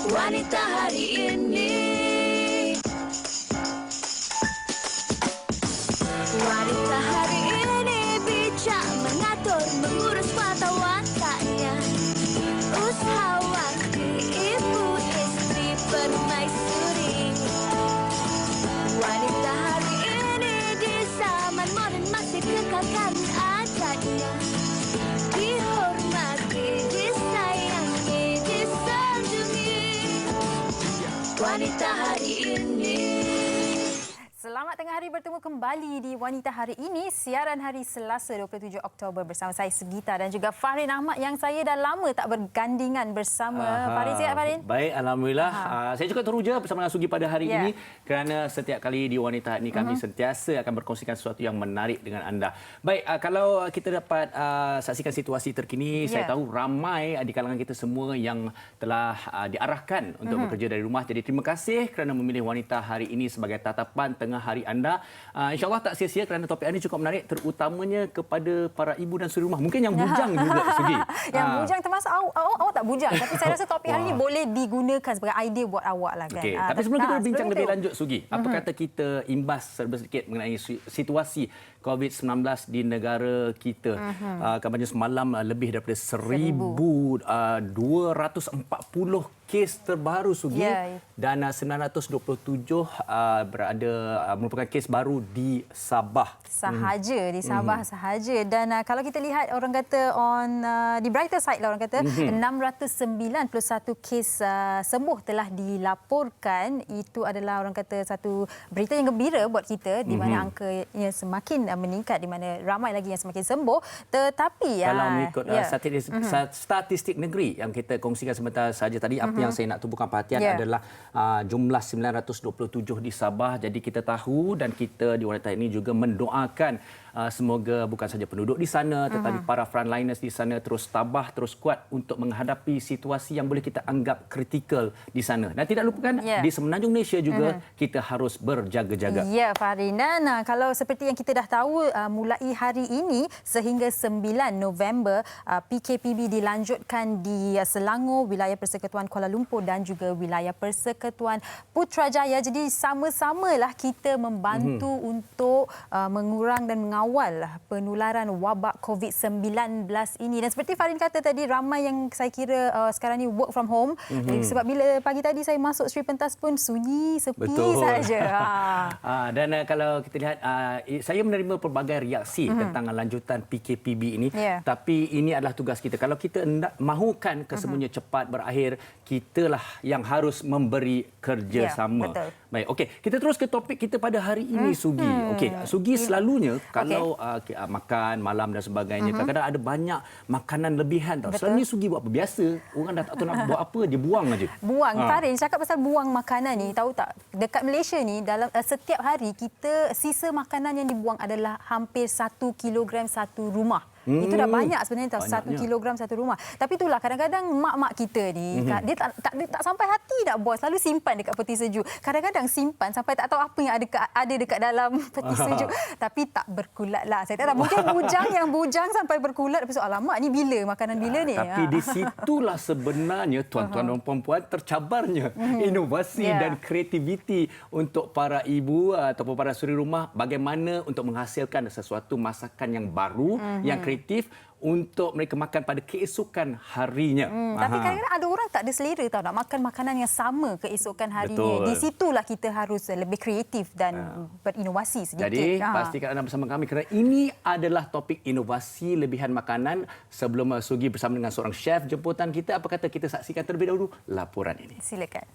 Wanita hari ini. Wanita hari ini bijak mengatur, mengurus mata wataknya. Usahawati, ibu, istri, permaisuri. Wanita hari ini di zaman modern masih kekalkan adatnya. Dihormati, disayangi, disanjungi. Wanita hari ini. Selamat tengah hari, bertemu kembali di Wanita Hari Ini, siaran hari Selasa 27 Oktober bersama saya Sugita dan juga Farin Ahmad yang saya dah lama tak bergandingan bersama. Farin, sihat Farin? Baik, Alhamdulillah. Saya juga teruja bersama dengan Sugi pada hari ini kerana setiap kali di Wanita ini kami sentiasa akan berkongsikan sesuatu yang menarik dengan anda. Baik, kalau kita dapat saksikan situasi terkini, saya tahu ramai di kalangan kita semua yang telah diarahkan untuk bekerja dari rumah. Jadi terima kasih kerana memilih Wanita Hari ini sebagai tatapan tengah hari anda. InsyaAllah tak sia-sia kerana topik ini cukup menarik, terutamanya kepada para ibu dan suri rumah. Mungkin yang bujang juga, Sugi. Yang bujang termasuk awak tak bujang. Tapi saya rasa topik hari ini boleh digunakan sebagai idea buat awak lah kan. Okay. Tapi sebelum kita berbincang lebih lanjut, Sugi, apa kata kita imbas serba sedikit mengenai situasi COVID-19 di negara kita. Kabarnya semalam lebih daripada 1,240 kes terbaru, Sugi. Dan 927 merupakan kes baru di Sabah. Sahaja, di Sabah sahaja. Dan kalau kita lihat, orang kata di brighter side lah, orang kata 691 kes sembuh telah dilaporkan. Itu adalah orang kata satu berita yang gembira buat kita, di mana angkanya semakin meningkat, di mana ramai lagi yang semakin sembuh. Tetapi kalau mengikut statistik negeri yang kita kongsikan sebentar saja tadi, apa yang saya nak tubuhkan perhatian adalah jumlah 927 di Sabah. Jadi kita tahu dan kita di Wanita ini juga mendoakan semoga bukan saja penduduk di sana tetapi para frontliners di sana terus tabah, terus kuat untuk menghadapi situasi yang boleh kita anggap kritikal di sana. Dan tidak lupakan di semenanjung Malaysia juga kita harus berjaga-jaga. Ya, Farina. Nah, kalau seperti yang kita dah tahu, mulai hari ini sehingga 9 November, PKPB dilanjutkan di Selangor, wilayah Persekutuan Kuala Lumpur dan juga wilayah Persekutuan Putrajaya. Jadi sama-samalah kita membantu untuk mengurang dan mengawal penularan wabak COVID-19 ini. Dan seperti Farin kata tadi, ramai yang saya kira sekarang ni work from home. Sebab bila pagi tadi saya masuk Sri Pentas pun sunyi, sepi saja. Dan kalau kita lihat, saya menerima pelbagai reaksi tentang lanjutan PKPB ini. Tapi ini adalah tugas kita. Kalau kita hendak mahukan kesemuanya cepat berakhir, kitalah yang harus memberi kerjasama. Baik, okey. Kita terus ke topik kita pada hari ini, Sugi. Okey, Sugi selalunya kalau makan malam dan sebagainya, kadang-kadang ada banyak makanan lebihan tau. Selalunya Sugi buat apa? Biasa orang dah tak tahu nak buat apa, dia buang aja. Buang. Farin, cakap pasal buang makanan ni, tahu tak? Dekat Malaysia ni, dalam setiap hari kita sisa makanan yang dibuang adalah hampir 1 kilogram satu rumah. Itu dah banyak sebenarnya, tahu, 1 kilogram satu rumah. Tapi itulah kadang-kadang mak-mak kita ni, dia tak sampai hati nak buat, selalu simpan dekat peti sejuk. Kadang-kadang simpan sampai tak tahu apa yang ada dekat dalam peti sejuk. Tapi tak berkulat lah. Saya tak tahu, mungkin yang bujang sampai berkulat. Lepas tu, alamak, ni bila? Makanan bila ni? Tapi di situlah sebenarnya, tuan-tuan dan puan-puan, tercabarnya inovasi dan kreativiti untuk para ibu ataupun para suri rumah, bagaimana untuk menghasilkan sesuatu masakan yang baru, yang kreatif untuk mereka makan pada keesokan harinya. Tapi kadang-kadang ada orang tak ada selera tahu nak makan makanan yang sama keesokan harinya. Di situlah kita harus lebih kreatif dan berinovasi sedikit. Jadi pastikan anda bersama kami kerana ini adalah topik inovasi lebihan makanan. Sebelum Sugi bersama dengan seorang chef jemputan kita, apa kata kita saksikan terlebih dahulu laporan ini. Silakan.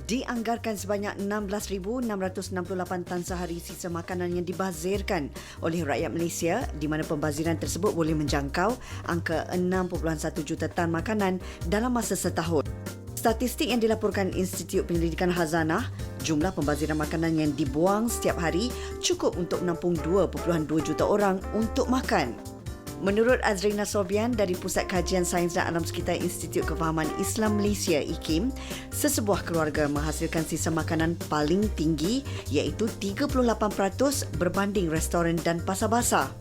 Dianggarkan sebanyak 16,668 tan sehari sisa makanan yang dibazirkan oleh rakyat Malaysia, di mana pembaziran tersebut boleh menjangkau angka 6.1 juta tan makanan dalam masa setahun. Statistik yang dilaporkan Institut Penyelidikan Khazanah, jumlah pembaziran makanan yang dibuang setiap hari cukup untuk menampung 2.2 juta orang untuk makan. Menurut Azrina Sobian dari Pusat Kajian Sains dan Alam Sekitar Institut Kefahaman Islam Malaysia IKIM, sesebuah keluarga menghasilkan sisa makanan paling tinggi iaitu 38% berbanding restoran dan pasar basah.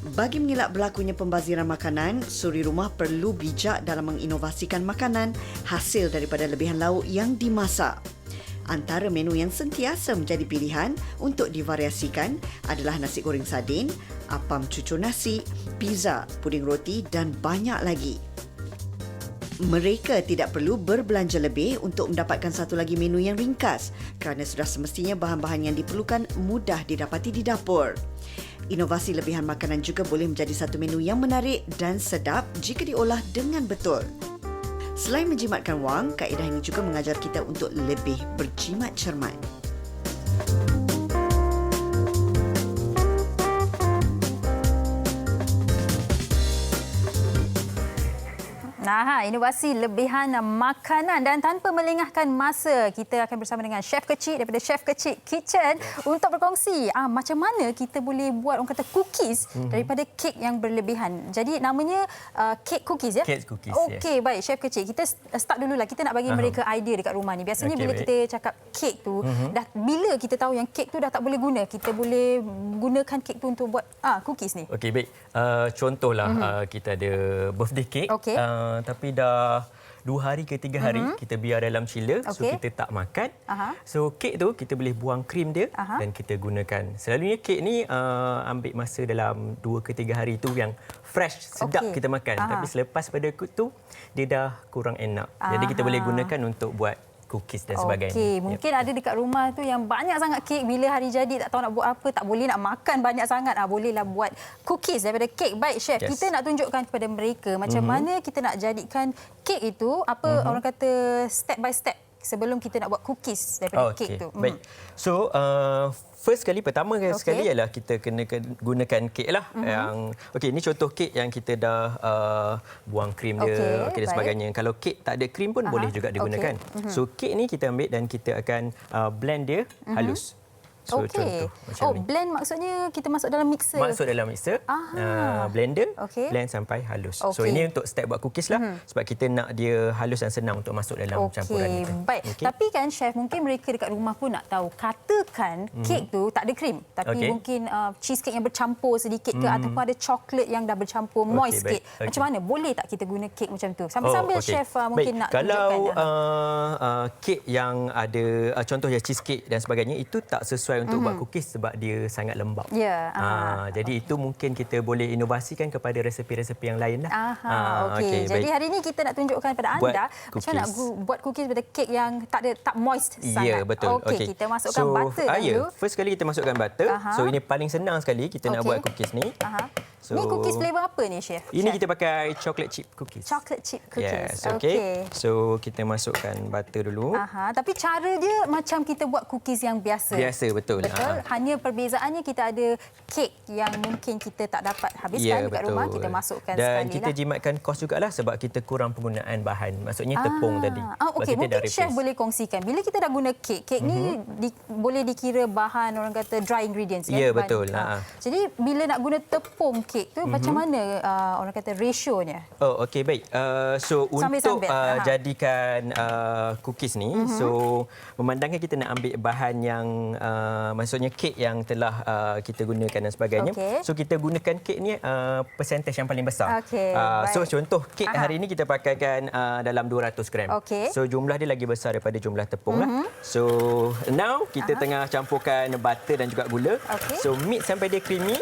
Bagi mengelak berlakunya pembaziran makanan, suri rumah perlu bijak dalam menginovasikan makanan hasil daripada lebihan lauk yang dimasak. Antara menu yang sentiasa menjadi pilihan untuk divariasikan adalah nasi goreng sardin, apam cucur nasi, pizza, puding roti dan banyak lagi. Mereka tidak perlu berbelanja lebih untuk mendapatkan satu lagi menu yang ringkas kerana sudah semestinya bahan-bahan yang diperlukan mudah didapati di dapur. Inovasi lebihan makanan juga boleh menjadi satu menu yang menarik dan sedap jika diolah dengan betul. Selain menjimatkan wang, kaedah ini juga mengajar kita untuk lebih berjimat cermat. Nah, inovasi lebihan makanan dan tanpa melengahkan masa, kita akan bersama dengan Chef Kecil daripada Chef Kecil Kitchen untuk berkongsi macam mana kita boleh buat orang kata cookies daripada kek yang berlebihan. Jadi namanya kek cookies ya? Kek cookies, Okey, baik Chef Kecil. Kita start dululah. Kita nak bagi mereka idea dekat rumah ni. Biasanya bila baik. kita cakap kek tu, dah bila kita tahu yang kek tu dah tak boleh guna, kita boleh gunakan kek tu untuk buat cookies ni. Okey, baik. Contohlah kita ada birthday cake. Okey. Tapi dah 2 hari ke 3 hari kita biar dalam chiller, so Okey. kita tak makan. Aha. So kek tu kita boleh buang krim dia dan kita gunakan. Selalunya kek ni ambil masa dalam 2 ke 3 hari tu yang fresh, sedap Okey. kita makan. Tapi selepas pada tu dia dah kurang enak. Jadi kita boleh gunakan untuk buat cookies dan sebagainya. Okey, mungkin ada dekat rumah tu yang banyak sangat kek, bila hari jadi tak tahu nak buat apa, tak boleh nak makan banyak sangat, bolehlah buat cookies daripada kek. Baik Chef, Yes. kita nak tunjukkan kepada mereka macam mana kita nak jadikan kek itu orang kata step by step sebelum kita nak buat cookies daripada kek tu. Baik. So first sekali sekali ialah kita kena gunakan kek lah. Yang ni contoh kek yang kita dah buang krim dia dan sebagainya. Kalau kek tak ada krim pun boleh juga digunakan. So kek ni kita ambil dan kita akan blend dia halus. So contoh macam ni. Blend maksudnya kita masuk dalam mixer. Masuk dalam mixer, blender, blend sampai halus. So ini untuk step buat cookies lah, sebab kita nak dia halus dan senang untuk masuk dalam campuran kita. Baik. Tapi kan Chef, mungkin mereka dekat rumah pun nak tahu, katakan kek tu tak ada krim, tapi mungkin cheesecake yang bercampur sedikit ke ataupun ada coklat yang dah bercampur moist sikit. Macam mana? Boleh tak kita guna kek macam tu? Sambil-sambil Chef mungkin nak kalau tunjukkan. kek yang ada contohnya cheesecake dan sebagainya itu tak sesuai untuk buat cookies sebab dia sangat lembab. Ya. Jadi itu mungkin kita boleh inovasikan kepada resepi-resepi yang lain lah. Okey. Jadi hari ini kita nak tunjukkan kepada anda macam nak buat cookies daripada kek yang tak moist sangat. Ya, betul. Okey, kita masukkan butter dulu. First sekali kita masukkan butter. So ini paling senang sekali kita nak buat cookies ni. So, ni cookies flavor apa ni Chef? Ini kita pakai chocolate chip cookies. Chocolate chip cookies. Yes, okey. So kita masukkan butter dulu. Tapi cara dia macam kita buat cookies yang biasa. Biasa, betul. Hanya perbezaannya kita ada kek yang mungkin kita tak dapat habiskan dekat rumah, kita masukkan sekali. Dan kita jimatkan kos jugalah sebab kita kurang penggunaan bahan. Maksudnya tepung tadi. Okey, mungkin Chef boleh kongsikan. Bila kita dah guna kek ni boleh dikira bahan orang kata dry ingredients kan? Ya, betul. Jadi bila nak guna tepung kek tu macam mana orang kata rasionya? Okey, baik. So untuk jadikan cookies ni, so memandangkan kita nak ambil bahan yang maksudnya kek yang telah kita gunakan dan sebagainya. So kita gunakan kek ni percentage yang paling besar. So contoh kek hari ini kita pakaikan dalam 200 gram. So jumlah dia lagi besar daripada jumlah tepung lah. So now kita tengah campurkan butter dan juga gula. So mix sampai dia creamy.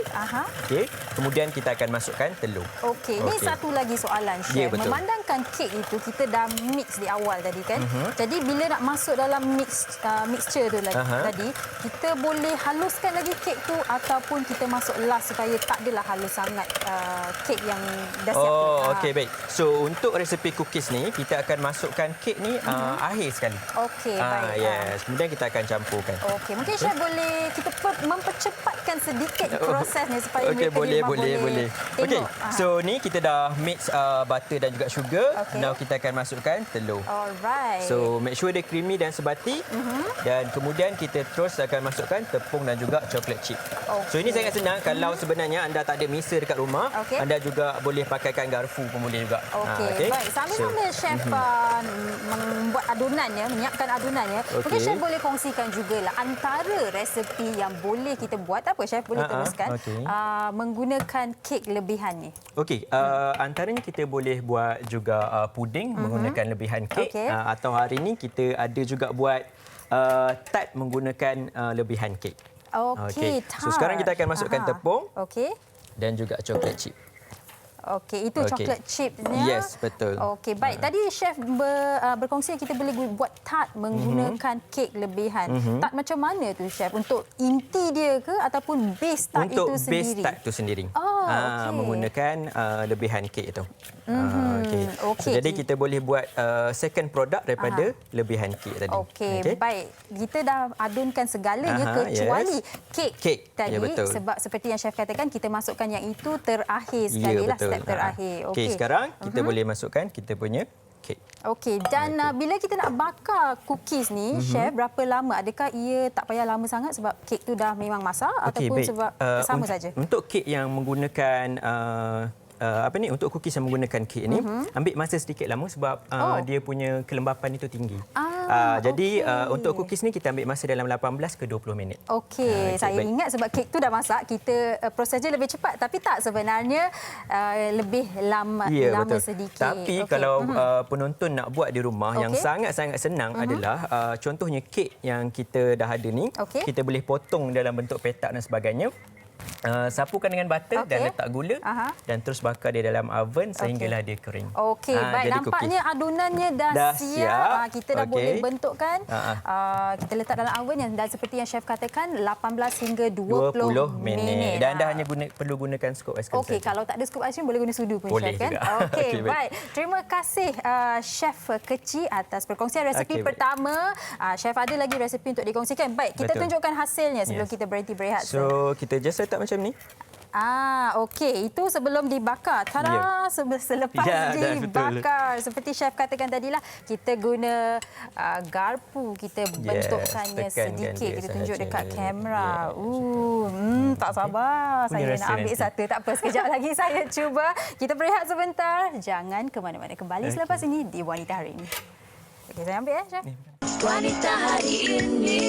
Kemudian kita akan masukkan telur. Ini satu lagi soalan Chef. Memandangkan kek itu kita dah mix di awal tadi kan. Jadi bila nak masuk dalam mixture tu tadi, kita boleh haluskan lagi kek tu ataupun kita masuk last supaya tak adalah halus sangat kek yang dah siap tu. Okey, baik. So untuk resepi cookies ni kita akan masukkan kek ni akhir sekali. Baik. Yes. Kemudian kita akan campurkan. Mungkin Chef boleh kita mempercepatkan sedikit prosesnya supaya mereka boleh. Okey. So ni kita dah mix butter dan juga sugar. Now kita akan masukkan telur. Alright. So make sure dia creamy dan sebati. Dan kemudian kita terus akan masukkan tepung dan juga chocolate chip. So ini sangat senang. Kalau sebenarnya anda tak ada mixer dekat rumah, anda juga boleh pakaikan garfu pun boleh juga. Baik. Sambil-sambil Chef membuat adunannya, menyiapkan adunannya, mungkin Chef boleh kongsikan jugalah antara resepi yang boleh kita buat. Apa Chef boleh teruskan? Menggunakan menggunakan kek lebihan ni? Okey, antaranya kita boleh buat juga puding menggunakan lebihan kek, atau hari ini kita ada juga buat tart menggunakan lebihan kek. Okey, So sekarang kita akan masukkan tepung dan juga coklat chip. Okey, itu coklat chipnya. Yes, betul. Okey, baik. Tadi chef berkongsi kita boleh buat tart menggunakan kek lebihan. Tart macam mana tu chef? Untuk inti dia ke ataupun base tart Untuk itu sendiri? base tart itu sendiri. Okey. Menggunakan lebihan kek itu. So, jadi kita boleh buat second product daripada lebihan kek tadi. Okey, baik. Kita dah adunkan segalanya kecuali kek tadi. Sebab seperti yang chef katakan, kita masukkan yang itu terakhir sekali lah, step terakhir. Okey, sekarang kita boleh masukkan kita punya kek. Okey, dan bila kita nak bakar cookies ni, chef, berapa lama? Adakah ia tak payah lama sangat sebab kek tu dah memang masak ataupun baik. sebab sama saja? Untuk kek yang menggunakan untuk cookies yang menggunakan kek ni ambil masa sedikit lama sebab dia punya kelembapan itu tinggi. Jadi untuk cookies ni kita ambil masa dalam 18 ke 20 minit. Okey, saya ingat sebab kek tu dah masak, kita proses dia lebih cepat, tapi tak, sebenarnya lebih lama sedikit. Tapi kalau penonton nak buat di rumah yang sangat-sangat senang adalah contohnya kek yang kita dah ada ni, kita boleh potong dalam bentuk petak dan sebagainya. Sapukan dengan butter dan letak gula dan terus bakar dia dalam oven sehinggalah dia kering. Okey, baik, nampaknya cookies adunannya dah siap. Kita dah boleh bentukkan. Kita letak dalam oven dan seperti yang chef katakan 18 hingga 20 minit. Dan dah hanya perlu gunakan scoop ais krim. Okey, kalau tak ada scoop ais krim boleh guna sudu pun, boleh chef kan? Okey, baik. Terima kasih chef Keci atas perkongsian resep pertama. Chef ada lagi resep untuk dikongsikan. Baik, kita tunjukkan hasilnya sebelum kita berhenti berehat. So, kita just letak macam ni. Okey, itu sebelum dibakar. Selepas dibakar, seperti chef katakan tadilah, kita guna garpu, kita bentukkannya sedikit. Kita tunjuk dekat kamera. Tak sabar. Saya nak ambil satu. Tak apa, sekejap lagi saya cuba. Kita berehat sebentar. Jangan ke mana-mana. Kembali selepas ini di Wanita Hari Ini. Okey, saya ambil chef. Wanita Hari Ini.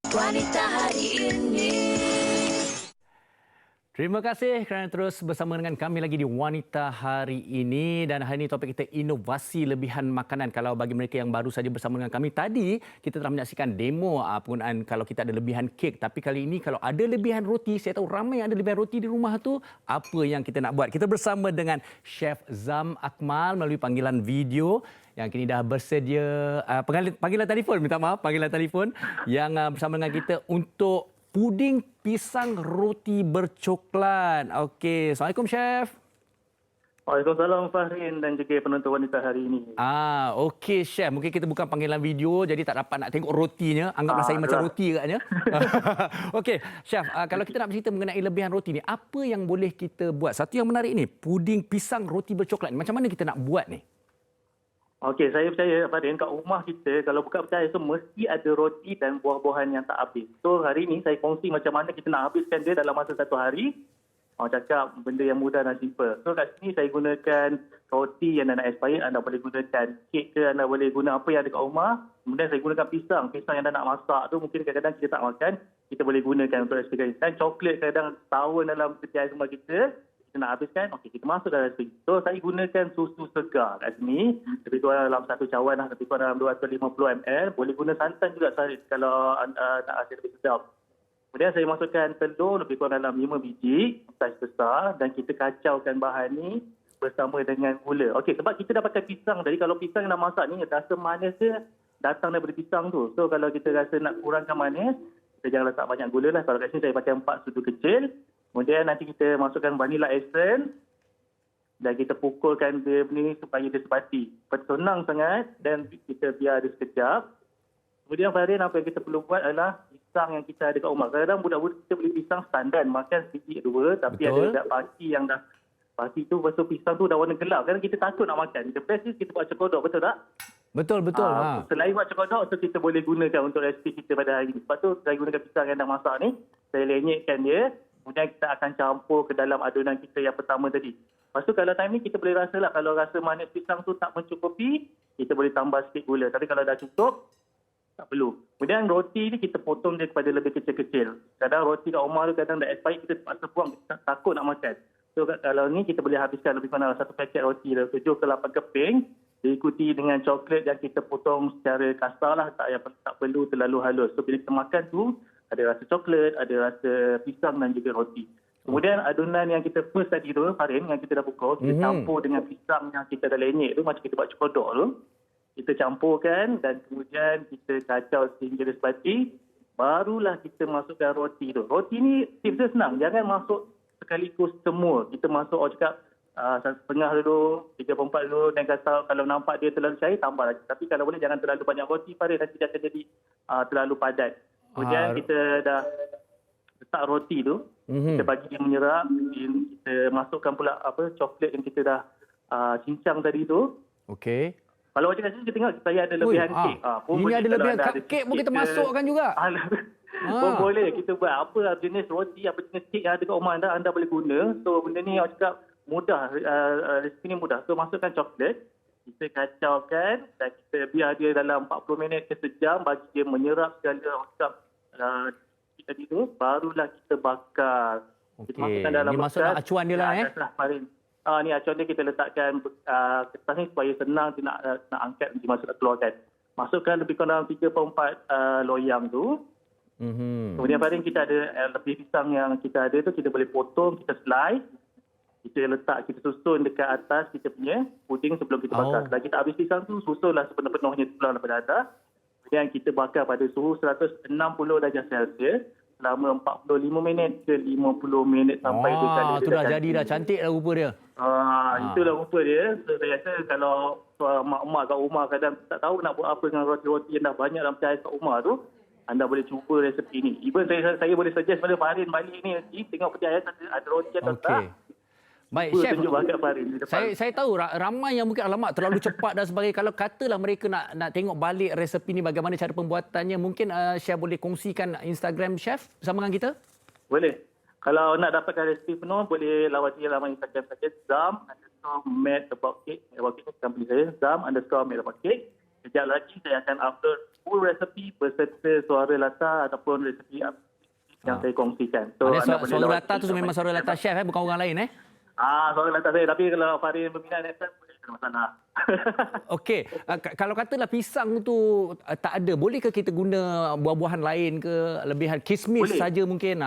Wanita Hari Ini. Terima kasih kerana terus bersama dengan kami lagi di Wanita Hari Ini. Dan hari ini topik kita inovasi lebihan makanan. Kalau bagi mereka yang baru saja bersama dengan kami, tadi kita telah menyaksikan demo penggunaan kalau kita ada lebihan kek. Tapi kali ini kalau ada lebihan roti, saya tahu ramai yang ada lebihan roti di rumah tu, apa yang kita nak buat? Kita bersama dengan Chef Zam Akmal melalui panggilan video yang kini dah bersedia, panggilan telefon, minta maaf, panggilan telefon yang bersama dengan kita untuk puding pisang roti bercoklat. Okey, Assalamualaikum Chef. Waalaikumsalam Fahrin dan juga penonton Wanita Hari Ini. Okey Chef, mungkin kita bukan panggilan video jadi tak dapat nak tengok rotinya. Anggaplah saya macam roti agaknya. Okey, Chef, kalau kita nak bercerita mengenai lebihan roti ni, apa yang boleh kita buat? Satu yang menarik ni, puding pisang roti bercoklat. Macam mana kita nak buat ni? Okey, saya percaya Fahrin, kat rumah kita kalau bukan percaya so mesti ada roti dan buah-buahan yang tak habis. So hari ini saya kongsi macam mana kita nak habiskan dia dalam masa satu hari. Orang cakap benda yang mudah dan simple. So kat sini saya gunakan roti yang dah nak expired. Anda boleh gunakan kek ke, anda boleh guna apa yang ada kat rumah. Kemudian saya gunakan pisang. Pisang yang dah nak masak tu mungkin kadang-kadang kita tak makan. Kita boleh gunakan untuk expired. Dan coklat kadang tahun dalam peti rumah kita. Kita nak habiskan, okey, kita masuk dalam sini. So, saya gunakan susu segar kat sini. Lebih kurang dalam satu cawan, lebih kurang dalam 250 ml. Boleh guna santan juga kalau nak rasa lebih sedap. Kemudian saya masukkan telur lebih kurang dalam 5 biji, saiz besar. Dan kita kacaukan bahan ni bersama dengan gula. Okey, sebab kita dah pakai pisang. Jadi kalau pisang yang dah masak ni, rasa manis dia datang daripada pisang tu. So, kalau kita rasa nak kurangkan manis, kita jangan letak banyak gula lah. Kalau kat sini saya pakai 4 sudu kecil. Kemudian nanti kita masukkan vanilla essence dan kita pukulkan dia ni supaya dia sepati. Senang sangat dan kita biar dia sekejap. Kemudian Fahrin, apa yang kita perlu buat adalah pisang yang kita ada kat rumah. Kadang-kadang budak-budak kita beli pisang standar, makan sedikit dua, tapi ada pasti yang dah pasti tu pasal pisang tu dah warna gelap. Kadang kita takut nak makan. The best is kita buat cokodok, betul tak? Betul. Selain buat cokodok, so kita boleh gunakan untuk resipi kita pada hari ini. Sebab tu saya gunakan pisang yang dah masak ni, saya lenyekkan dia. Kemudian kita akan campur ke dalam adunan kita yang pertama tadi. Lepas tu kalau time ni kita boleh rasa lah, kalau rasa manis pisang tu tak mencukupi, kita boleh tambah sikit gula. Tapi kalau dah cukup, Tak perlu. Kemudian roti ni kita potong dia kepada lebih kecil-kecil. Kadang roti kat rumah tu kadang dah expired, kita terpaksa buang, kita takut nak makan. So kalau ni kita boleh habiskan lebih kurang satu paket roti 7 ke 8 keping, diikuti dengan coklat yang kita potong secara kasar lah, tak perlu terlalu halus. So bila kita makan tu, ada rasa coklat, ada rasa pisang dan juga roti. Kemudian adunan yang kita first tadi tu, Farin, yang kita dah pukul, kita campur dengan pisang yang kita dah lenyek tu, macam kita buat cekodok tu. Kita campurkan dan kemudian kita kacau sehingga dia sepati. Barulah kita masukkan roti tu. Roti ni tips dia senang. Jangan masuk sekaligus semua. Kita masuk, setengah dulu, 3/4 dulu. Dan kalau nampak dia terlalu cair, tambah lagi. Tapi kalau boleh jangan terlalu banyak roti, Farid, nanti dia akan jadi terlalu padat. Kemudian kita dah letak roti tu. Kita bagi dia menyerap. Kita masukkan pula coklat yang kita dah cincang tadi tu. Okey. Kalau macam ni kita tengok saya ada lebihan kek. Ini ada lebihan kek pun kita masukkan juga. Boleh kita buat apa jenis roti, apa jenis kek yang ada kat rumah anda boleh guna. So benda ni awak cakap mudah, resipi ni mudah. So masukkan coklat, kita kacaukan dan kita biar dia dalam 40 minit ke sejam bagi dia menyerap segala awak cakap tadi tu, barulah kita bakar. Kita masukkan dalam bekas. Ini masukkan acuan dia lah ni acuan dia kita letakkan kertas ni supaya senang dia nak angkat nanti keluarkan. Masukkan lebih kurang 3/4 loyang tu. Kemudian Farin kita ada lebih pisang yang kita ada tu, kita boleh potong, kita slice. Kita letak, kita susun dekat atas kita punya puding sebelum kita bakar. Setelah kita habis pisang tu, susunlah sepenuh-penuhnya pulang daripada atas. Kemudian kita bakar pada suhu 160 darjah Celsius selama 45 minit ke 50 minit sampai dia kali. Itu dah jadi dah, cantik dah rupa dia. Itulah rupa dia. So, saya rasa kalau mak-mak kat rumah kadang tak tahu nak buat apa dengan roti-roti yang dah banyak dalam cahaya kat rumah tu, anda boleh cuba resepi ni. Even saya boleh suggest pada Farin balik ni, tengok peti ayat ada roti atau tak. Baik, Chef. Saya tahu ramai yang mungkin alamak terlalu cepat dan sebagainya. Kalau katalah mereka nak tengok balik resepi ni, bagaimana cara pembuatannya, mungkin Chef boleh kongsikan Instagram Chef bersama dengan kita? Boleh. Kalau nak dapatkan resepi penuh, boleh lawati laman Instagram saya, Zam_made_about_cake. About cake ni company saya, Zam_made_about_cake. Sekejap lagi saya akan upload full resepi beserta suara latar ataupun resepi yang saya kongsikan. So, suara latar tu memang suara latar Chef, bukan orang lain soal latar saya. Tapi kalau Farin berminat next time, boleh ada masalah. Okey. Kalau katalah pisang tu tak ada, bolehkah kita guna buah-buahan lain ke? Lebihan kismis saja mungkin?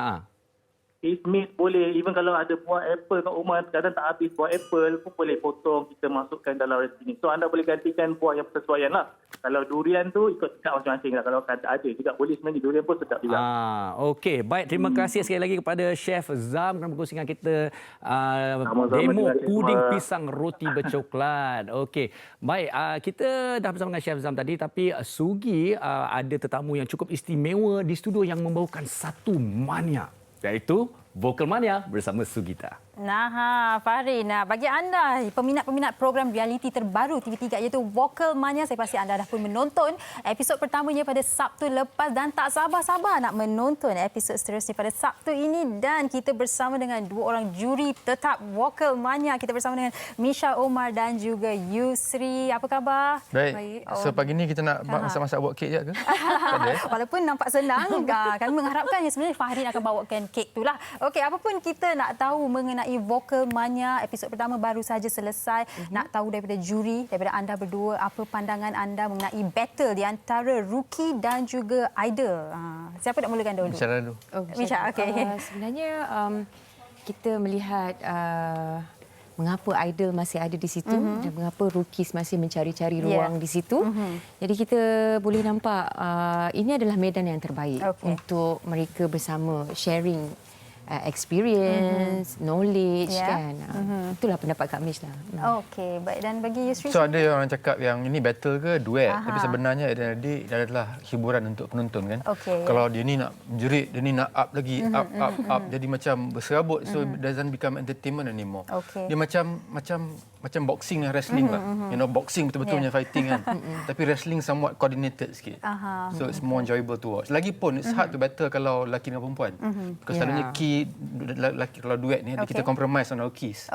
Kismis boleh. Even kalau ada buah apple kat rumah, kadang tak habis buah apple pun boleh potong, kita masukkan dalam resipi ni. So anda boleh gantikan buah yang bersesuaian lah. Kalau durian tu ikut tekak masing-masing lah. Kalau ada juga boleh sebenarnya, durian pun sedap juga. Okey. Baik, terima kasih sekali lagi kepada Chef Zam kerana berkongsikan kita demo puding pisang roti bercoklat. Okey. Baik, kita dah bersama dengan Chef Zam tadi, tapi Sugi ada tetamu yang cukup istimewa di studio yang membawakan satu mania, iaitu Vocal Mania bersama Sugita. Farin, bagi anda peminat-peminat program realiti terbaru TV3 iaitu Vocal Mania, saya pasti anda dah pun menonton episod pertamanya pada Sabtu lepas dan tak sabar-sabar nak menonton episod seterusnya pada Sabtu ini. Dan kita bersama dengan dua orang juri tetap Vocal Mania. Kita bersama dengan Misha Omar dan juga Yusri. Apa khabar? Baik. So pagi ni kita nak masak-masak buat kek je ke? Walaupun nampak senang, kami mengharapkan yang sebenarnya Farin akan bawakan kek itulah. Okey, apapun kita nak tahu mengenai Vocal Mania, episod pertama baru saja selesai. Nak tahu daripada juri, daripada anda berdua, apa pandangan anda mengenai battle di antara rookie dan juga idol. Siapa nak mulakan dulu? Misha dulu. Misha, okey. Sebenarnya kita melihat mengapa idol masih ada di situ dan mengapa rookies masih mencari-cari ruang di situ. Jadi kita boleh nampak ini adalah medan yang terbaik untuk mereka bersama sharing experience, knowledge kan. Itulah pendapat Kak Mish lah. Okey, baik. Dan bagi Yusri? So ada orang cakap yang ini battle ke duet, tapi sebenarnya dia adalah hiburan untuk penonton kan. Kalau dia ni nak menjerit, dia ni nak up lagi, up jadi macam berserabut, so it doesn't become entertainment anymore. Dia macam boxing dan wrestling lah. You know, boxing betul-betulnya fighting kan. Tapi wrestling somewhat coordinated sikit. So it's more enjoyable to watch. Lagipun it's hard to battle kalau lelaki dengan perempuan. Because selalunya key lelaki kalau duet ni kita compromise on our keys.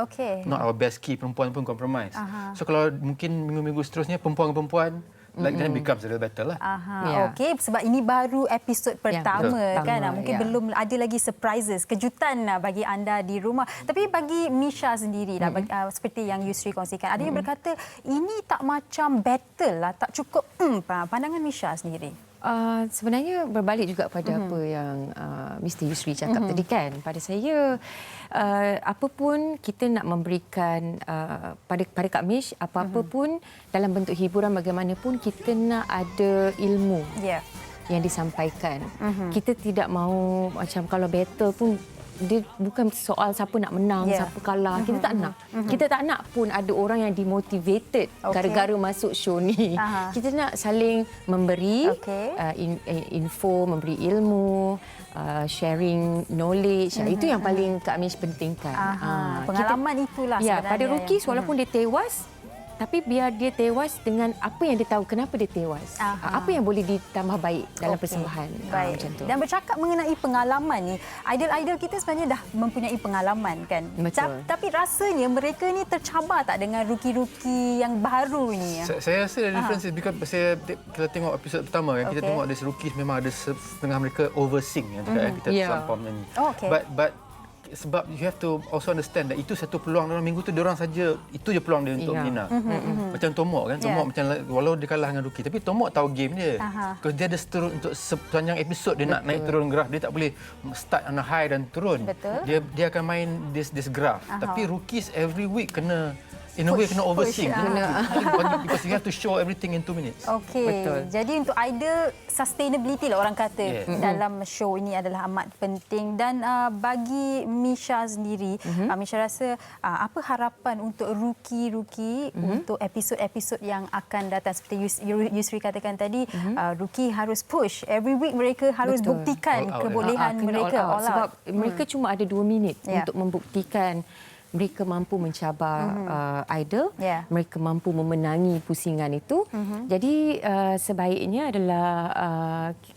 Not our best key, perempuan pun compromise. So kalau mungkin minggu-minggu seterusnya perempuan dengan perempuan like then becomes a little better lah. Okey, sebab ini baru episod pertama kan. Pertama, Mungkin belum ada lagi surprises, kejutan bagi anda di rumah. Tapi bagi Misha sendiri seperti yang Yusri kongsikan, ada yang berkata ini tak macam battle lah, tak cukup pandangan Misha sendiri. Sebenarnya berbalik juga pada apa yang Mr. Yusri cakap tadi kan. Pada saya, apapun kita nak memberikan pada Kak Mish, apa-apa pun dalam bentuk hiburan bagaimanapun, kita nak ada ilmu yang disampaikan. Kita tidak mahu macam kalau battle pun, dia bukan soal siapa nak menang, siapa kalah. Kita tak nak. Kita tak nak pun ada orang yang demotivated gara-gara masuk show ni. Kita nak saling memberi info, memberi ilmu, sharing knowledge. Itu yang paling Kak Mish pentingkan. Pengalaman itulah sebenarnya. Pada Rookies, walaupun dia tewas, tapi biar dia tewas dengan apa yang dia tahu, kenapa dia tewas. Apa yang boleh ditambah baik dalam persembahan. Macam tu. Dan bercakap mengenai pengalaman ni, idol-idol kita sebenarnya dah mempunyai pengalaman kan. Betul. Tapi rasanya mereka ni tercabar tak dengan rookie-rookie yang baru ni? Saya rasa ada difference because kita tengok episod pertama kan, kita tengok ada rookies memang ada setengah mereka oversing yang kita terlampau menyanyi. But sebab you have to also understand that itu satu peluang dalam minggu tu, diorang saja itu je peluang dia untuk menang. Macam Tomok kan, Tomok macam walau dia kalah dengan Rookie, tapi Tomok tahu game dia. Because dia ada seterus untuk sepanjang episod dia nak naik turun graf, dia tak boleh start on a high dan turun. Dia akan main this graph. Tapi Rookies every week kena in a way kena oversing because you have to show everything in 2 minutes. Okey. Jadi untuk idol, sustainability lah orang kata dalam show ini adalah amat penting. Dan bagi Misha sendiri, Misha rasa apa harapan untuk rookie-rookie untuk episod-episod yang akan datang? Seperti Yusri katakan tadi, rookie harus push. Every week mereka harus buktikan kebolehan mereka. Sebab mereka cuma ada 2 minit untuk membuktikan mereka mampu mencabar idol, mereka mampu memenangi pusingan itu. Jadi sebaiknya adalah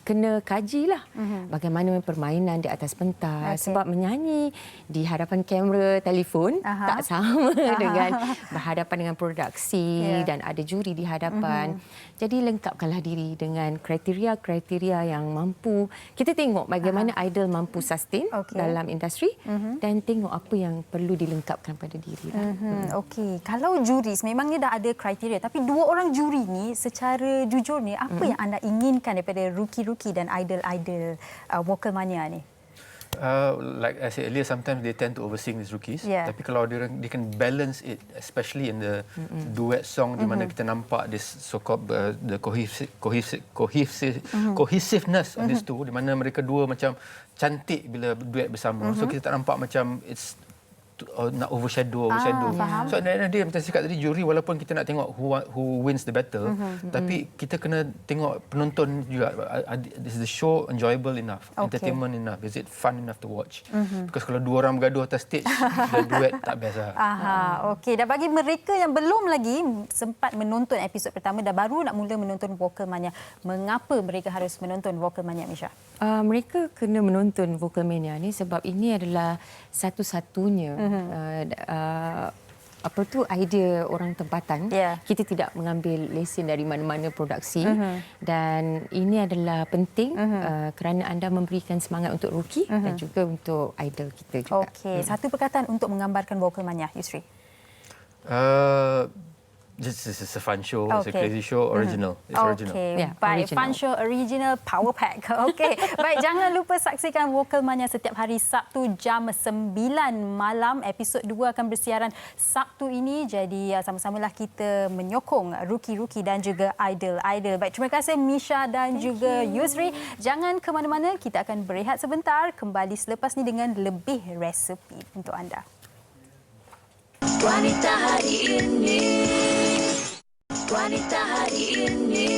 kena kajilah bagaimana permainan di atas pentas. Sebab menyanyi di hadapan kamera telefon tak sama dengan berhadapan dengan produksi dan ada juri di hadapan. Jadi lengkapkanlah diri dengan kriteria-kriteria yang mampu. Kita tengok bagaimana idol mampu sustain dalam industri dan tengok apa yang perlu dilengkapkan pada diri. Okey, kalau juri memangnya dah ada kriteria, tapi 2 orang juri ni secara jujur ni apa yang anda inginkan daripada rookie-rookie dan idol-idol Wokelmania ni? Like I said earlier, sometimes they tend to oversing these rookies. Tapi kalau they can balance it, especially in the duet song, di mana kita nampak this so-called the cohesiveness of these two, di mana mereka dua macam cantik bila duet bersama. So kita tak nampak macam it's nak overshadow. So ada dia macam cakap tadi, juri walaupun kita nak tengok who wins the battle, tapi kita kena tengok penonton juga. Is the show enjoyable enough, entertainment enough, is it fun enough to watch? Because kalau 2 orang bergaduh atas stage, the duet tak best lah. Okey, dan bagi mereka yang belum lagi sempat menonton episod pertama dan baru nak mula menonton Wokelmania, mengapa mereka harus menonton Wokelmania, Misha? Mereka kena menonton Wokelmania ni sebab ini adalah satu-satunya idea orang tempatan. Kita tidak mengambil lesen dari mana-mana produksi dan ini adalah penting kerana anda memberikan semangat untuk rookie dan juga untuk idol kita juga. Okey, satu perkataan untuk menggambarkan Wokelmania, Yusri. This is a fun show, it's a crazy show, original. It's original. Okey, baik. Fun show, original, power pack. Okey, baik. Jangan lupa saksikan Wokelmania setiap hari Sabtu jam 9 malam. Episod 2 akan bersiaran Sabtu ini. Jadi sama-samalah kita menyokong rookie-rookie dan juga idol-idol. Baik, terima kasih Misha dan juga Yusri. Jangan ke mana-mana, kita akan berehat sebentar. Kembali selepas ni dengan lebih resepi untuk anda. Wanita hari ini, wanita hari ini.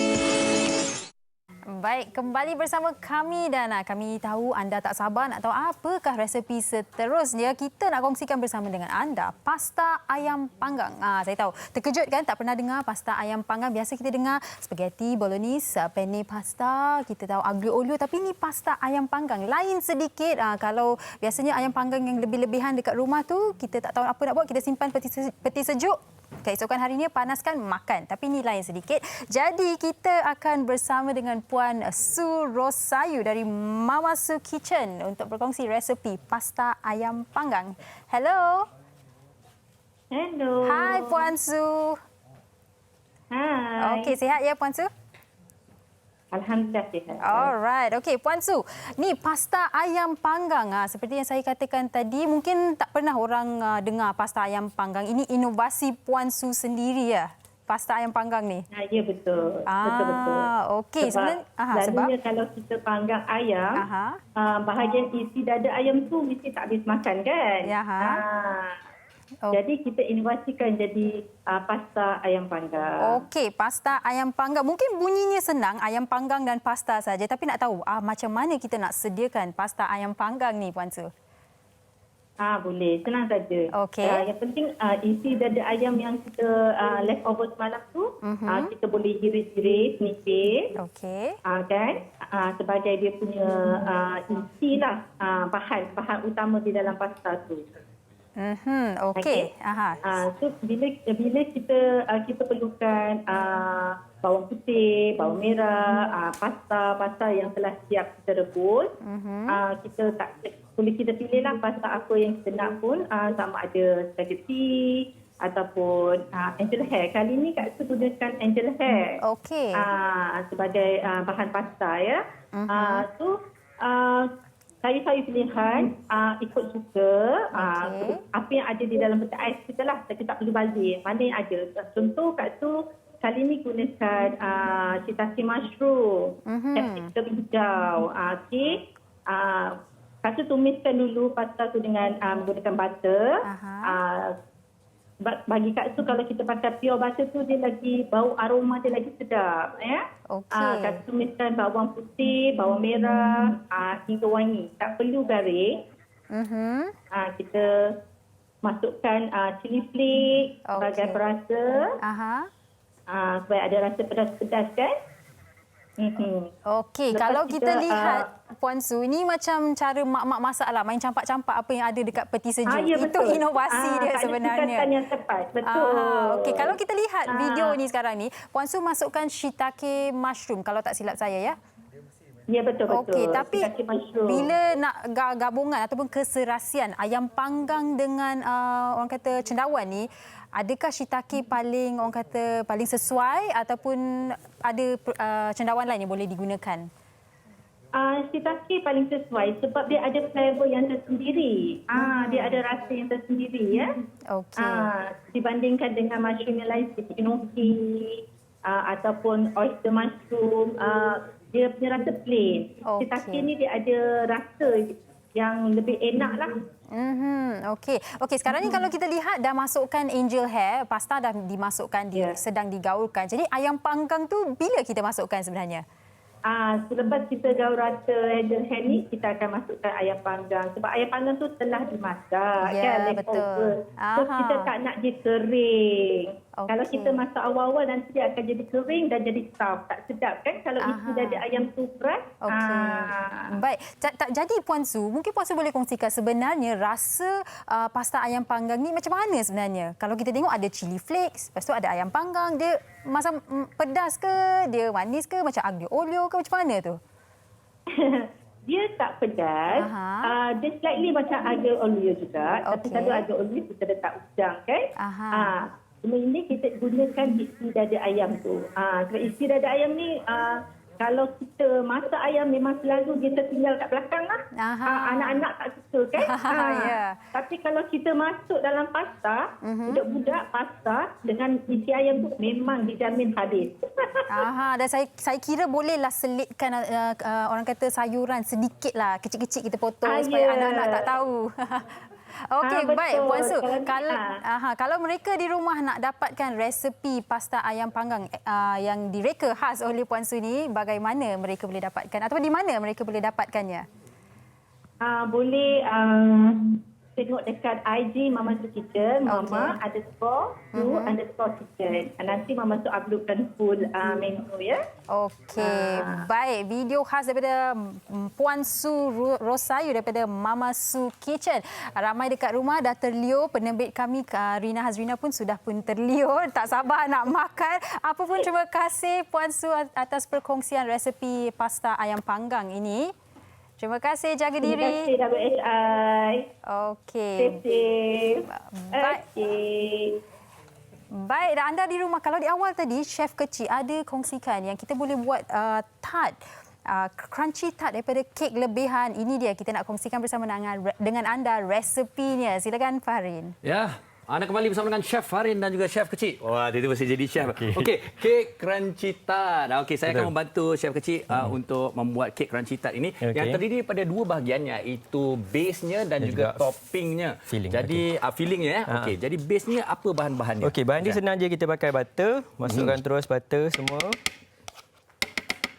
Baik, kembali bersama kami dan kami tahu anda tak sabar nak tahu apakah resepi seterusnya. Kita nak kongsikan bersama dengan anda pasta ayam panggang. Saya tahu, terkejut kan tak pernah dengar pasta ayam panggang. Biasa kita dengar spaghetti bolognese, penne pasta, kita tahu aglio olio, tapi ini pasta ayam panggang. Lain sedikit. Kalau biasanya ayam panggang yang lebih-lebihan dekat rumah tu, kita tak tahu apa nak buat, kita simpan peti sejuk. keesokan harinya panaskan makan. Tapi ni lain sedikit. Jadi kita akan bersama dengan Puan Su Rosayu dari Mama Su Kitchen untuk berkongsi resepi pasta ayam panggang. Hello. Hello. Hai Puan Su. Hai. Okey, sihat ya Puan Su? Alhamdulillah sihat. Alright. Okey, Puan Su. Ni pasta ayam panggang. Seperti yang saya katakan tadi, mungkin tak pernah orang dengar pasta ayam panggang. Ini inovasi Puan Su sendiri ya. Pasta ayam panggang ni. Ya betul. Betul-betul. Okey. Selalunya kalau kita panggang ayam, bahagian isi dada ayam tu mesti tak habis makan kan? Ya. Jadi kita inovasikan jadi pasta ayam panggang. Okey, pasta ayam panggang. Mungkin bunyinya senang, ayam panggang dan pasta saja. Tapi nak tahu macam mana kita nak sediakan pasta ayam panggang ni, Puan Su? Boleh, senang saja. Okey. Yang penting isi dada ayam yang kita leftover semalam tu, kita boleh iris-iris, nipis. Okey. Kan? Sebagai dia punya isi lah, bahan utama di dalam pasta tu. Okey. So bila kita perlukan bawang putih, bawang merah, pasta yang telah siap kita rebus. Kita boleh kita pilihlah pasta apa yang kita nak pun, sama ada spaghetti ataupun angel hair. Kali ni Kak Su gunakan angel hair. Okey. Sebagai bahan pasta ya. So sayur-sayur pilihan ikut suka. Apa yang ada di dalam peti ais kita lah. Kita tak perlu bazir. Mana yang ada. Contoh Kak Su kali ni gunakan shiitake mushroom. Capsicum hijau. Okey. Kak Su tumiskan dulu pasta tu dengan menggunakan butter. Bagi Kak Su kalau kita pakai pure butter tu dia lagi bau aroma dia lagi sedap ya. Kak Su tumiskan bawang putih, bawang merah hingga wangi. Tak perlu garing. Kita masukkan chili flake sebagai perasa. Supaya ada rasa pedas-pedas kan. Okey, kalau kita lihat Puan Su, ini macam cara mak-mak masak lah, main campak-campak apa yang ada dekat peti sejuk. Ya, itu inovasi dia sebenarnya. Yang tepat, betul. Okey, kalau kita lihat video ni sekarang ni, Puan Su masukkan shiitake mushroom kalau tak silap saya ya. Ya, betul-betul. Okey, tapi bila nak gabungan ataupun keserasian ayam panggang dengan orang kata cendawan ni, adakah shiitake paling orang kata paling sesuai ataupun ada cendawan lain yang boleh digunakan? Shiitake paling sesuai sebab dia ada flavor yang tersendiri. Dia ada rasa yang tersendiri ya. Okey. Dibandingkan dengan mushroom yang lain seperti enoki ataupun oyster mushroom, dia punya rasa plain. Shiitake ni dia ada rasa yang lebih enak lah. Okey, sekarang ni kalau kita lihat dah masukkan angel hair, pasta dah dimasukkan, sedang digaulkan. Jadi ayam panggang tu bila kita masukkan sebenarnya? Selepas kita gaul rata angel hair ni, kita akan masukkan ayam panggang. Sebab ayam panggang tu telah dimasak. Ya, kan, betul. So kita tak nak dia kering. Kalau kita masak awal-awal nanti dia akan jadi kering dan jadi soft. Tak sedap kan kalau isi dada ayam tu keras. Baik. Jadi Puan Su, mungkin Puan Su boleh kongsikan sebenarnya rasa pasta ayam panggang ni macam mana sebenarnya? Kalau kita tengok ada chili flakes, lepas tu ada ayam panggang, dia macam pedas ke, dia manis ke, macam aglio olio ke, macam mana tu? Dia tak pedas. Dia slightly macam aglio olio juga. Tapi kalau aglio olio kita letak udang kan. Cuma ini kita gunakan isi dada ayam tu. Sebab isi dada ayam ni kalau kita masak ayam memang selalu dia tertinggal kat belakang lah. Anak-anak tak suka kan. Tapi kalau kita masuk dalam pasta, budak-budak pasta dengan isi ayam tu memang dijamin habis. Dan saya kira bolehlah selitkan orang kata sayuran sedikit lah, kecil-kecil kita potong supaya anak-anak tak tahu. Okey, baik Puan Su. Kalau mereka di rumah nak dapatkan resepi pasta ayam panggang yang direka khas oleh Puan Su ni, bagaimana mereka boleh dapatkan atau di mana mereka boleh dapatkannya? Boleh tengok dekat IG Mama Su Kitchen, Mama_Su_Kitchen. Nanti Mama Su uploadkan full menu ya. Okey, baik. Video khas daripada Puan Su Rosayu daripada Mama Su Kitchen. Ramai dekat rumah dah terliur. Penerbit kami Rina Hazrina pun sudah pun terliur. Tak sabar nak makan. Apa pun terima kasih Puan Su atas perkongsian resepi pasta ayam panggang ini. Terima kasih, jaga diri. Terima kasih WHI. Okey. Safe. Okey. Baik, dan anda di rumah, kalau di awal tadi Chef Kecil ada kongsikan yang kita boleh buat tart, crunchy tart daripada kek lebihan. Ini dia, kita nak kongsikan bersama dengan anda resepinya. Silakan Farin. Ya. Anda kembali bersama dengan Chef Farin dan juga Chef Kecil. Wah, dia masih jadi chef. Okey, kek crunchy tart. Okey, saya akan membantu Chef Kecil untuk membuat kek crunchy tart ini yang terdiri daripada dua bahagian, iaitu base-nya dan juga toppingnya. Jadi fillingnya Okey, jadi base-nya apa bahan-bahannya? Okey, bahan dia senang je, kita pakai butter, masukkan terus butter semua.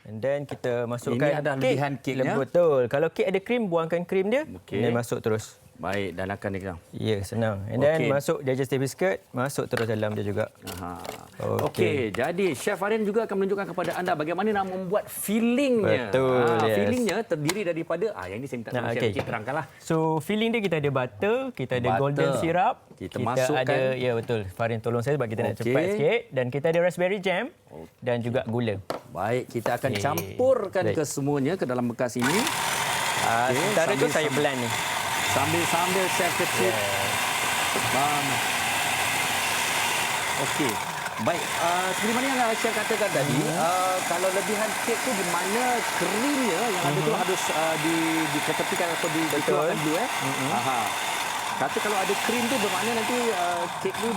And then kita masukkan ini ada lebihan keknya. Betul. Kalau kek ada krim, buangkan krim dia. Dan masuk terus. Baik, dan akan dia. Ya, senang. And then masuk digestive biscuit, masuk terus dalam dia juga. Okey, jadi Chef Farin juga akan menunjukkan kepada anda bagaimana nak membuat fillingnya. Betul. Fillingnya terdiri daripada yang ini saya minta tolong Chef Kecil terangkanlah. So, filling dia kita ada butter, kita ada golden syrup, kita masukkan ada, ya betul. Farin tolong saya sebab kita nak cepat sikit, dan kita ada raspberry jam dan juga gula. Baik, kita akan campurkan ke semuanya ke dalam bekas ini. Sementara tu saya blend ni. Sambil Chef Kecil. Okey. Baik, seperti mana yang Chef katakan tadi, kalau lebihan kek tu di mana krimnya yang ada tu harus diketepikan atau dikeluarkan dulu Kata kalau ada krim tu bermakna nanti kek ni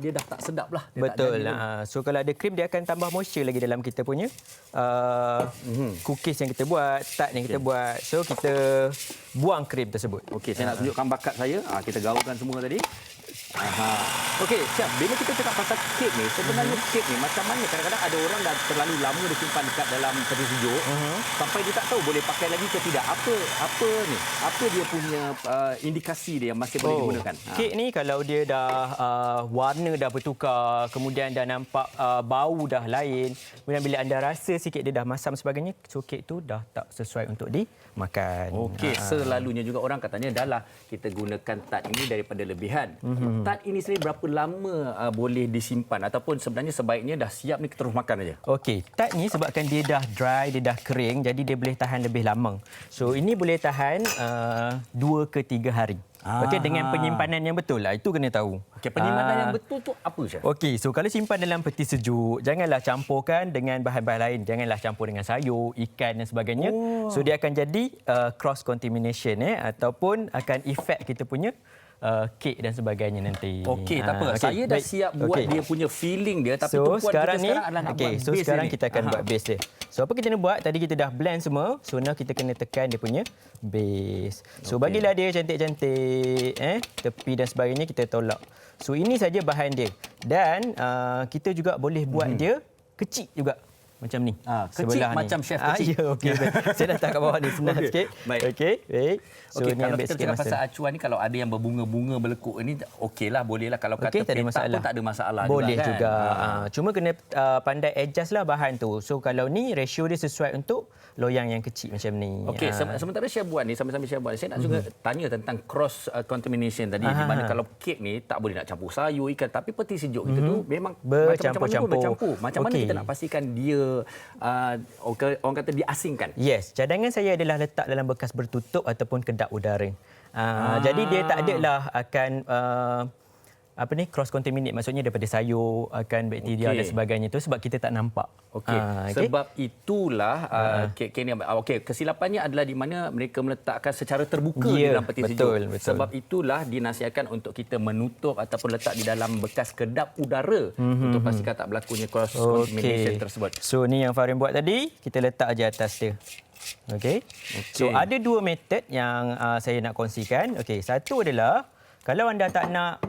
dia dah tak sedap lah. Betul. So kalau ada krim dia akan tambah moisture lagi dalam kita punya cookies yang kita buat, tart yang kita buat. So kita buang krim tersebut. Okey, saya nak tunjukkan bakat saya. Kita gaulkan semua tadi. Okey, Chef, bila kita cakap pasal kek ni, sebenarnya kek ni macam mana? Kadang-kadang ada orang dah terlalu lama disimpan dekat dalam peti sejuk sampai dia tak tahu boleh pakai lagi ke tidak. Apa ni? Apa dia punya indikasi dia yang masih boleh digunakan? Kek ni kalau dia dah warna dah bertukar, kemudian dah nampak bau dah lain, kemudian bila anda rasa sikit dia dah masam sebagainya, so kek tu dah tak sesuai untuk dimakan. Okey, selalunya juga orang katanya dah lah kita gunakan tart ini daripada lebihan. Tart ini sendiri berapa lama boleh disimpan ataupun sebenarnya sebaiknya dah siap ni kita terus makan aja? Okey, tart ni sebabkan dia dah dry, dia dah kering, jadi dia boleh tahan lebih lama. So ini boleh tahan 2 ke 3 hari. Okey, dengan penyimpanan yang betul lah. Itu kena tahu. Okey, penyimpanan yang betul tu apa, Chef? Okey, so kalau simpan dalam peti sejuk, janganlah campurkan dengan bahan-bahan lain. Janganlah campur dengan sayur, ikan dan sebagainya. So dia akan jadi cross contamination ataupun akan efek kita punya kek dan sebagainya nanti. Okey, tak apa. Saya dah siap buat dia punya filling dia, tapi tumpuan sekarang kita sekarang adalah nak buat base sekarang ni. kita akan buat base dia. So apa kita nak buat? Tadi kita dah blend semua. So now kita kena tekan dia punya base. So bagilah dia cantik-cantik, tepi dan sebagainya kita tolak. So ini saja bahan dia. Dan kita juga boleh buat dia kecil juga. Macam ni. Kecil macam ni. Chef kecil. Ya, okey. Saya dah letak kat bawah ni senang sikit. Okey, baik. So kalau kita cakap pasal acuan ni, kalau ada yang berbunga-bunga berlekuk ni, okeylah, bolehlah. Kalau kata petak pun tak ada masalah boleh juga. Cuma kena pandai adjust lah bahan tu. So kalau ni ratio dia sesuai untuk loyang yang kecil macam ni. Okey, sementara Chef buat ni, sambil-sambil Chef buat ni, saya nak juga tanya tentang cross contamination tadi. Di mana kalau kek ni tak boleh nak campur sayur, ikan, tapi peti sejuk kita tu memang bercampur. Macam mana kita nak pastikan dia orang kata diasingkan? Yes, cadangan saya adalah letak dalam bekas bertutup ataupun kedap udara. Jadi dia tak adalah akan cross contaminate, maksudnya daripada sayur akan bakteria dan sebagainya tu sebab kita tak nampak. Okey. Sebab itulah kek ni kesilapannya adalah di mana mereka meletakkan secara terbuka di dalam peti sejuk. Sebab itulah dinasihatkan untuk kita menutup ataupun letak di dalam bekas kedap udara untuk pastikan tak berlakunya cross contamination tersebut. So ni yang Farin buat tadi, kita letak aja atas dia. Okey. So ada dua metod yang saya nak kongsikan. Okey, satu adalah kalau anda tak nak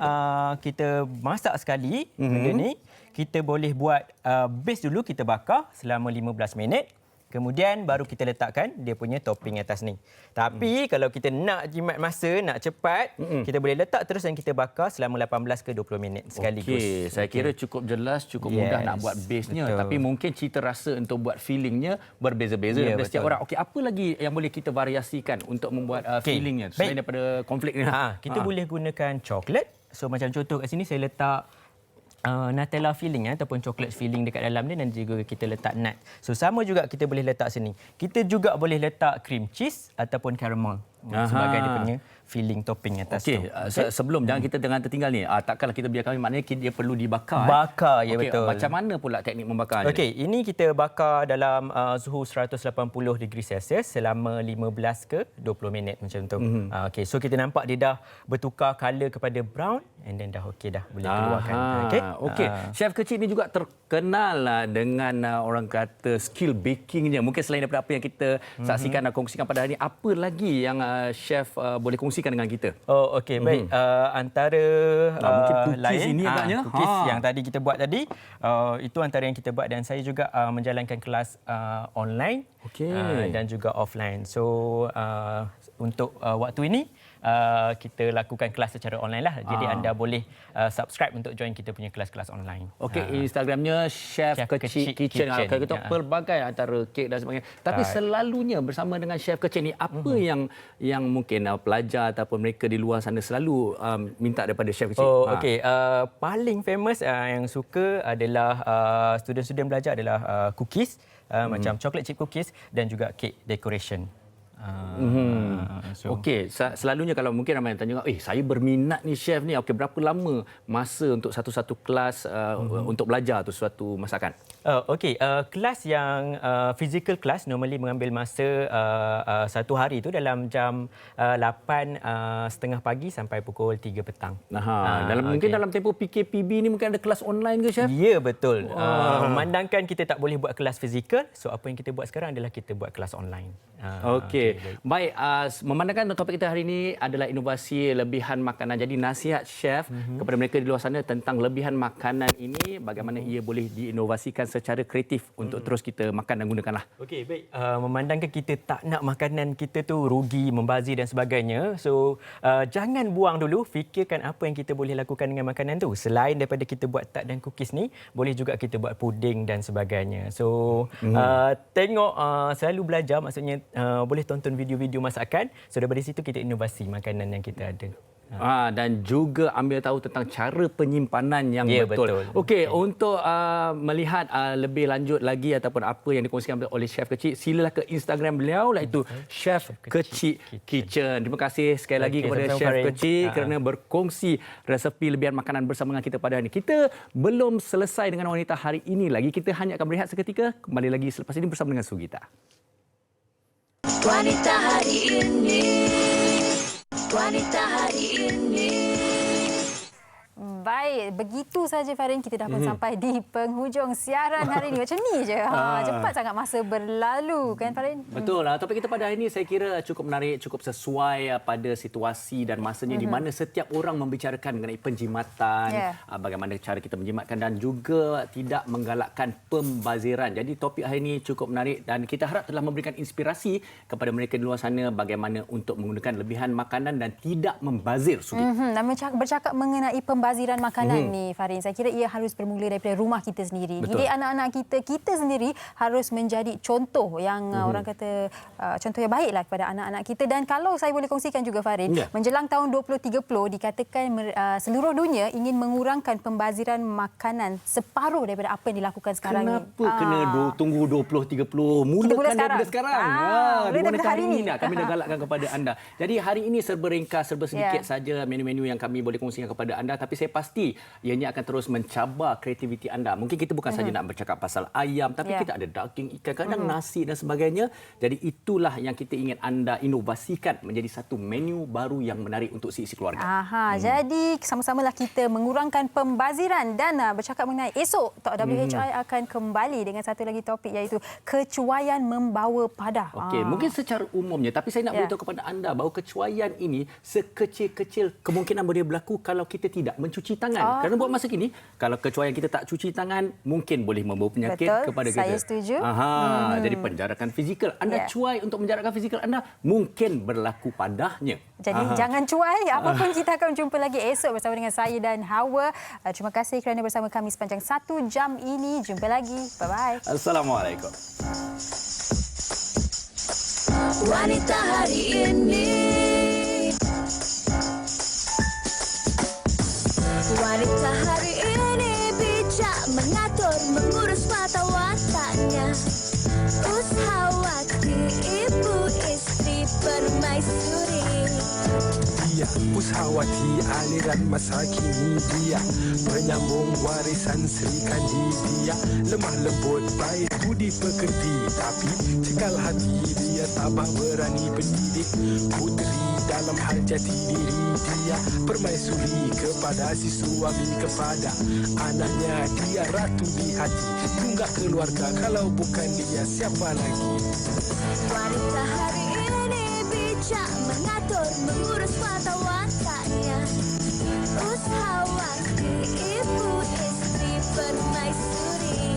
kita masak sekali benda ni, kita boleh buat base dulu, kita bakar selama 15 minit. Kemudian baru kita letakkan dia punya topping atas ni. Tapi kalau kita nak jimat masa, nak cepat, kita boleh letak terus dan kita bakar selama 18 ke 20 minit sekaligus. Okey, saya kira cukup jelas, cukup mudah nak buat base-nya. Betul. Tapi mungkin cita rasa untuk buat filling-nya berbeza-beza daripada setiap orang. Okey, apa lagi yang boleh kita variasikan untuk membuat filling-nya selain daripada cornflake ni? Kita boleh gunakan coklat. So macam contoh kat sini saya letak Nutella filling ataupun coklat filling dekat dalam dia dan juga kita letak nut. So sama juga kita boleh letak sini. Kita juga boleh letak cream cheese ataupun caramel sebagai dia punya filling topping atas tu. Sebelum jangan kita jangan tertinggal ni. Takkanlah kita biarkan, maknanya dia perlu dibakar. Bakar, ya betul. Macam mana pula teknik membakarnya? Okey, ini kita bakar dalam suhu 180 degree Celsius selama 15 ke 20 minit macam tu. Okey, so kita nampak dia dah bertukar color kepada brown and then dah okey dah boleh keluarkan. Okey. Chef kecil ni juga terkenal lah dengan orang kata skill bakingnya. Mungkin selain daripada apa yang kita saksikan dan kongsikan pada hari ini, apa lagi yang chef boleh kongsikan dengan kita? Oh, okey, baik. Antara mungkin cookies lain ini agaknya. Cookies yang tadi kita buat tadi, itu antara yang kita buat dan saya juga menjalankan kelas online dan juga offline. So untuk waktu ini kita lakukan kelas secara online lah. Jadi anda boleh subscribe untuk join kita punya kelas-kelas online. Okey, Instagramnya Chef Kecil Kitchen. Kalau kita pelbagai antara kek dan sebagainya. Tapi selalunya bersama dengan Chef Kecil ni, apa yang mungkin pelajar ataupun mereka di luar sana selalu minta daripada Chef Kecil? Oh, okey. Paling famous yang suka adalah student-student belajar adalah cookies, macam chocolate chip cookies dan juga cake decoration. Okey, selalunya kalau mungkin ramai yang tanya, saya berminat ni chef ni, okey, berapa lama masa untuk satu-satu kelas untuk belajar tu suatu masakan? Okey, kelas yang physical class normally mengambil masa satu hari tu dalam jam 8.30 pagi sampai pukul 3 petang. Mungkin dalam tempoh PKPB ni mungkin ada kelas online ke chef? Ya, betul. Memandangkan kita tak boleh buat kelas fizikal, so apa yang kita buat sekarang adalah kita buat kelas online. Okey. Baik, memandangkan topik kita hari ini adalah inovasi lebihan makanan. Jadi nasihat chef kepada mereka di luar sana tentang lebihan makanan ini, bagaimana ia boleh diinovasikan secara kreatif untuk terus kita makan dan gunakanlah. Okey, baik. Memandangkan kita tak nak makanan kita tu rugi, membazir dan sebagainya. So, jangan buang dulu, fikirkan apa yang kita boleh lakukan dengan makanan tu. Selain daripada kita buat tart dan cookies ni, boleh juga kita buat puding dan sebagainya. So, tengok, selalu belajar, maksudnya boleh tonton video-video masakan. So daripada situ kita inovasi makanan yang kita ada. Dan juga ambil tahu tentang cara penyimpanan yang betul. Okey, untuk melihat lebih lanjut lagi ataupun apa yang dikongsikan oleh Chef Kecil, silalah ke Instagram beliau iaitu Chef Kecil Kitchen. Terima kasih sekali lagi kepada Chef Kecil kerana berkongsi resepi lebihan makanan bersama dengan kita pada hari ini. Kita belum selesai dengan wanita hari ini lagi. Kita hanya akan berehat seketika. Kembali lagi selepas ini bersama dengan Sugita. Wanita hari ini, wanita hari ini. Baik, begitu saja Farin, kita dah pun sampai di penghujung siaran hari ini. Macam ni je. Cepat sangat masa berlalu kan Farin? Betul. Topik kita pada hari ini saya kira cukup menarik, cukup sesuai pada situasi dan masanya di mana setiap orang membicarakan mengenai penjimatan, bagaimana cara kita menjimatkan dan juga tidak menggalakkan pembaziran. Jadi topik hari ini cukup menarik dan kita harap telah memberikan inspirasi kepada mereka di luar sana bagaimana untuk menggunakan lebihan makanan dan tidak membazir. Dan bercakap mengenai pembaziran makanan ni Farin, saya kira ia harus bermula daripada rumah kita sendiri. Betul. Jadi anak-anak kita sendiri harus menjadi contoh yang orang kata contoh yang baiklah kepada anak-anak kita. Dan kalau saya boleh kongsikan juga Farin, menjelang tahun 2030 dikatakan seluruh dunia ingin mengurangkan pembaziran makanan separuh daripada apa yang dilakukan sekarang ni. Kenapa kena tunggu 2030? Mulakan daripada sekarang. Di wanita hari ini kami dah galakkan kepada anda. Jadi hari ini serba ringkas, serba sedikit saja menu-menu yang kami boleh kongsikan kepada anda, tapi saya pasti ianya akan terus mencabar kreativiti anda. Mungkin kita bukan saja nak bercakap pasal ayam, tapi kita ada daging, ikan, kadang nasi dan sebagainya. Jadi itulah yang kita ingin anda inovasikan menjadi satu menu baru yang menarik untuk si keluarga. Jadi sama-samalah kita mengurangkan pembaziran dan bercakap mengenai esok WHI akan kembali dengan satu lagi topik iaitu kecuaian membawa padah. Okey, mungkin secara umumnya, tapi saya nak beritahu kepada anda bahawa kecuaian ini sekecil-kecil kemungkinan boleh berlaku kalau kita tidak mencuci cuci tangan. Kerana buat masa kini, kalau kecuali kita tak cuci tangan, mungkin boleh membawa penyakit kepada kita. Saya setuju. Jadi penjarakan fizikal. Anda cuai untuk menjarakan fizikal anda, mungkin berlaku padanya. Jadi jangan cuai. Apapun, kita akan jumpa lagi esok bersama dengan saya dan Hawa. Terima kasih kerana bersama kami sepanjang 1 jam ini. Jumpa lagi. Bye-bye. Assalamualaikum. Wanita hari ini. Wanita hari ini bijak mengatur, mengurus mata wataknya. Ushawati, ibu istri permaisuri. Dia Ushawati, aliran masa kini dia, penyambung warisan Sri Kandi dia. Lemah lembut, baik budi pekerti, tapi cekal hati dia, tabah berani pendidik. Puteri dalam hal jati diri dia, permaisuri kepada si suami, kepada anaknya. Dia ratu di hati, tunggak keluarga, kalau bukan dia siapa lagi? Wanita hari ini bijak mengatur, mengurus mata wataknya. Ushawati, ibu istri permaisuri.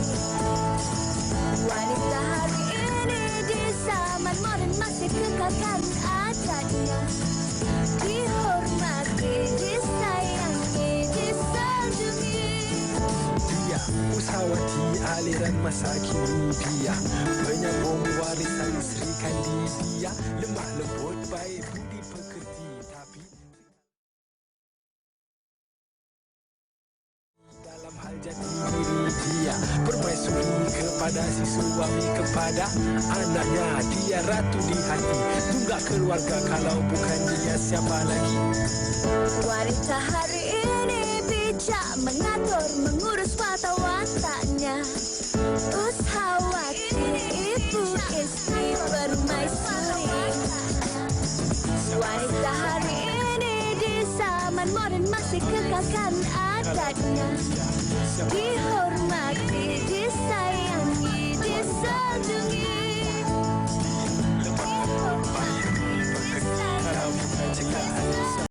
Wanita hari ini di zaman moden masih kekalkan adatnya. Dihormati, disayangi, disanjungi. Dia Ushawati, aliran masa kini dia, penyambung warisan Sri Kandi dia. Lemah lembut, baik budi pekerti, tapi dalam hal jati diri dia, permaisuri kepada si suami, kepada anaknya. Dia ratu di hati, tunggak keluarga, kalau bukan dia siapa lagi? Wanita hari ini bijak mengatur, mengurus mata wataknya. Ushawati, ibu istri permaisuri. Wanita hari ini di zaman moden masih kekalkan adatnya.